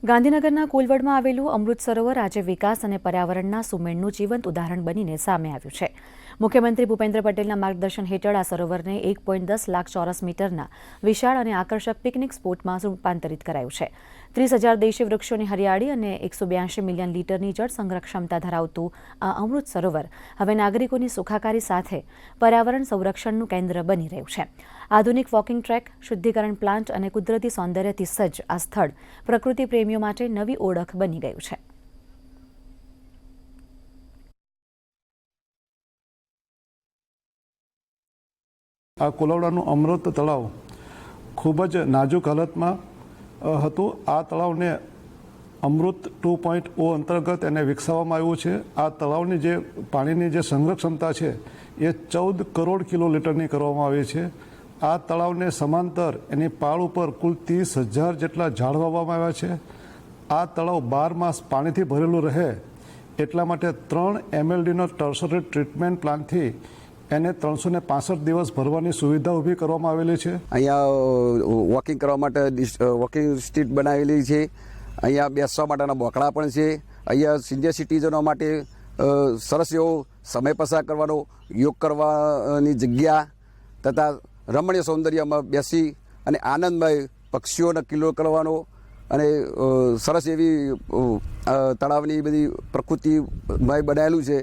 ગાંધીનગરના કોલવડમાં આવેલું અમૃત સરોવર આજે વિકાસ અને પર્યાવરણના સુમેળનું જીવંત ઉદાહરણ બનીને સામે આવ્યું છે। મુખ્યમંત્રી ભૂપેન્દ્ર પટેલના માર્ગદર્શન હેઠળ આ સરોવરને 1.10 લાખ ચોરસ મીટરના વિશાળ અને આકર્ષક પિકનિક સ્પોટમાં રૂપાંતરિત કરાયું છે। 30,000 દેશી વૃક્ષોની હરિયાળી અને 182 મિલિયન લીટરની જળ સંગ્રહ ક્ષમતા ધરાવતું આ અમૃત સરોવર હવે નાગરિકોની સુખાકારી સાથે પર્યાવરણ સંરક્ષણનું કેન્દ્ર બની રહ્યું છે। આધુનિક વોકિંગ ટ્રેક, શુદ્ધિકરણ પ્લાન્ટ અને કુદરતી સૌંદર્યથી સજ્જ આ સ્થળ પ્રકૃતિ પ્રેમીઓ માટે નવી ઓળખ બની ગયું છે। આ કોલવડાનું અમૃત તળાવ ખૂબ જ નાજુક હાલતમાં હતું। આ તળાવને અમૃત 2.0 અંતર્ગત એને વિકસાવવામાં આવ્યું છે। આ તળાવની જે પાણીની જે સંગ્રહ ક્ષમતા છે એ 14 કરોડ કિલોલીટરની કરવામાં આવી છે। આ તળાવને સમાંતર એની પાળ ઉપર કુલ 30,000 જેટલા ઝાડ વાવવામાં આવ્યા છે। આ તળાવ 12 માસ પાણીથી ભરેલું રહે એટલા માટે 3 MLDનો ટર્શરી ટ્રીટમેન્ટ પ્લાન્ટથી એને 365 દિવસ ભરવાની સુવિધા ઊભી કરવામાં આવેલી છે। અહીંયા વોકિંગ કરવા માટે વોકિંગ સ્ટ્રીટ બનાવેલી છે। અહીંયા બેસવા માટેના બોકડા પણ છે। અહીંયા સિનિયર સિટીઝનો માટે સરસ એવો સમય પસાર કરવાનો, યોગ કરવાની જગ્યા તથા રમણીય સૌંદર્યમાં બેસી અને આનંદમય પક્ષીઓને કિલ્લો કરવાનો અને સરસ એવી તળાવની બધી પ્રકૃતિમય બનાવેલું છે।